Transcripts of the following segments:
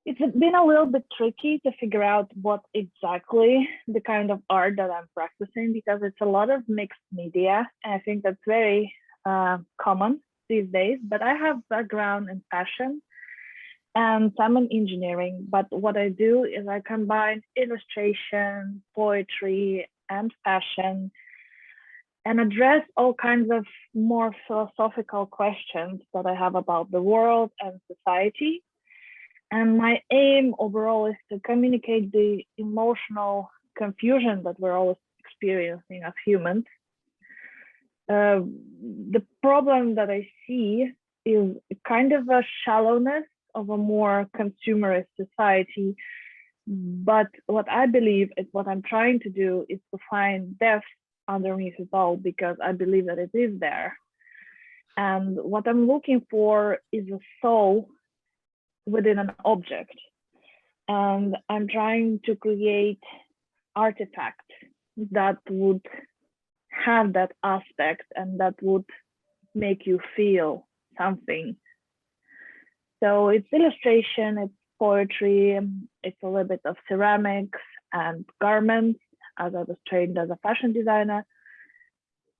It's been a little bit tricky to figure out what exactly the kind of art that I'm practicing because it's a lot of mixed media. And I think that's very common these days. But I have background in fashion and some in engineering. But what I do is I combine illustration, poetry, and fashion and address all kinds of more philosophical questions that I have about the world and society. And my aim overall is to communicate the emotional confusion that we're always experiencing as humans. The problem that I see is kind of a shallowness of a more consumerist society. But what I believe is what I'm trying to do is to find depth underneath it all because I believe that it is there. And what I'm looking for is a soul within an object. And I'm trying to create artifacts that would have that aspect and that would make you feel something. So it's illustration, it's poetry, it's a little bit of ceramics and garments, as I was trained as a fashion designer.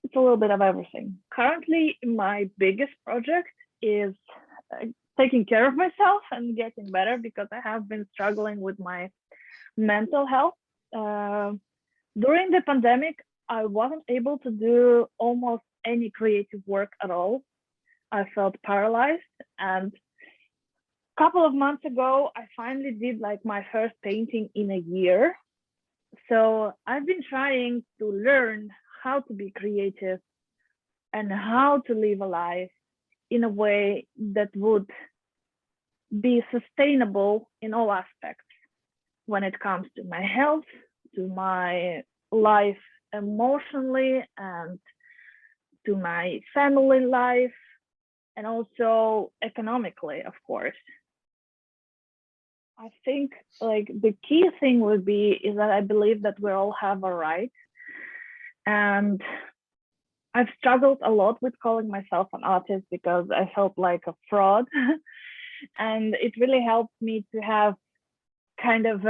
It's a little bit of everything. Currently, my biggest project is taking care of myself and getting better because I have been struggling with my mental health. During the pandemic, I wasn't able to do almost any creative work at all. I felt paralyzed, and a couple of months ago, I finally did like my first painting in a year. So I've been trying to learn how to be creative and how to live a life in a way that would be sustainable in all aspects when it comes to my health, to my life emotionally, and to my family life, and also economically, of course. I think like the key thing would be is that I believe that we all have a right. And I've struggled a lot with calling myself an artist because I felt like a fraud. And it really helped me to have kind of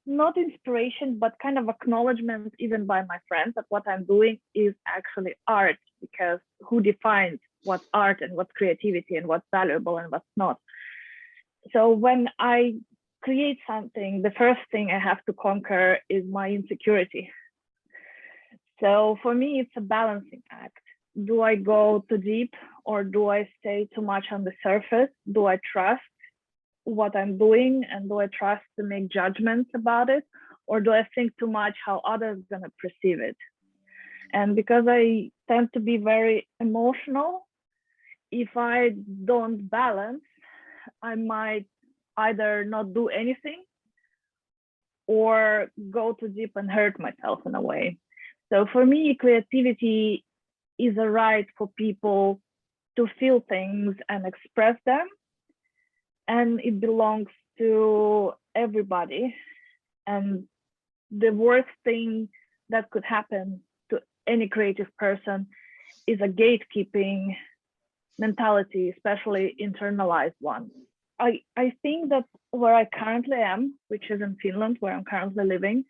not inspiration, but kind of acknowledgement even by my friends that what I'm doing is actually art, because who defines what's art and what's creativity and what's valuable and what's not. So when I create something, the first thing I have to conquer is my insecurity. So for me, it's a balancing act. Do I go too deep or do I stay too much on the surface? Do I trust what I'm doing and do I trust to make judgments about it? Or do I think too much how others are going to perceive it? And because I tend to be very emotional, if I don't balance, I might either not do anything or go too deep and hurt myself in a way. So for me, creativity is a right for people to feel things and express them. And it belongs to everybody. And the worst thing that could happen to any creative person is a gatekeeping mentality, especially internalized one. I think that where I currently am, which is in Finland, where I'm currently living,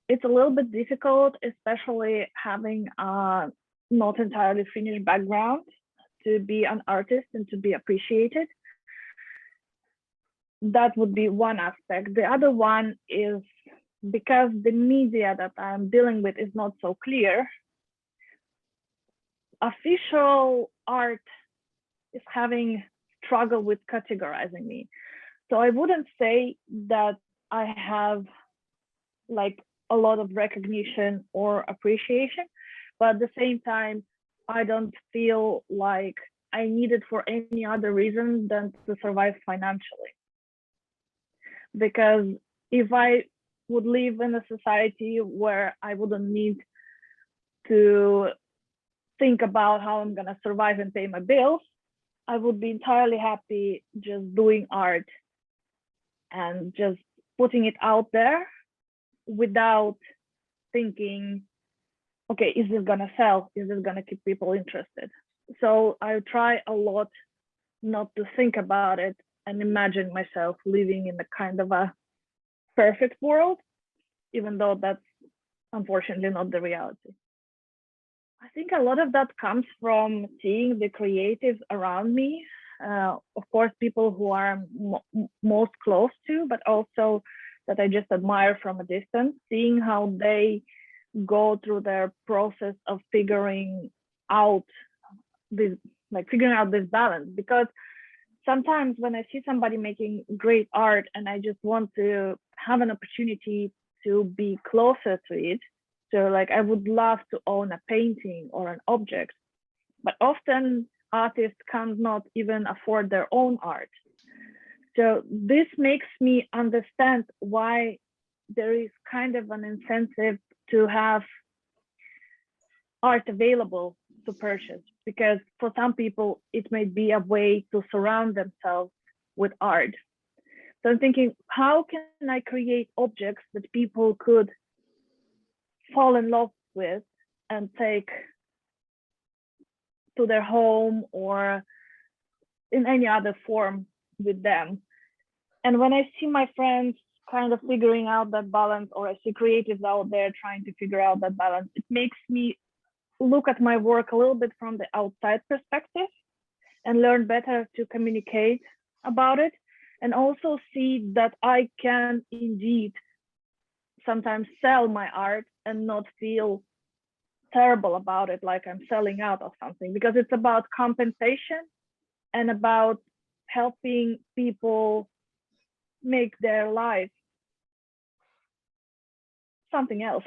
it's a little bit difficult, especially having a not entirely Finnish background, to be an artist and to be appreciated. That would be one aspect. The other one is because the media that I'm dealing with is not so clear, official art is having struggle with categorizing me. So I wouldn't say that I have like a lot of recognition or appreciation, but at the same time, I don't feel like I need it for any other reason than to survive financially. Because if I would live in a society where I wouldn't need to think about how I'm going to survive and pay my bills, I would be entirely happy just doing art and just putting it out there without thinking, okay, is this going to sell? Is this going to keep people interested? So I try a lot not to think about it and imagine myself living in a kind of a perfect world, even though that's unfortunately not the reality. I think a lot of that comes from seeing the creatives around me. Of course, people who are most close to, but also that I just admire from a distance, seeing how they go through their process of figuring out this, this balance. Because sometimes when I see somebody making great art and I just want to have an opportunity to be closer to it, so like I would love to own a painting or an object, but often artists cannot even afford their own art. So this makes me understand why there is kind of an incentive to have art available to purchase, because for some people it may be a way to surround themselves with art. So I'm thinking, how can I create objects that people could fall in love with and take to their home or in any other form with them? And when I see my friends kind of figuring out that balance, or I see creatives out there trying to figure out that balance, it makes me look at my work a little bit from the outside perspective and learn better to communicate about it, and also see that I can indeed sometimes sell my art and not feel terrible about it, like I'm selling out or something, because it's about compensation and about helping people make their life something else.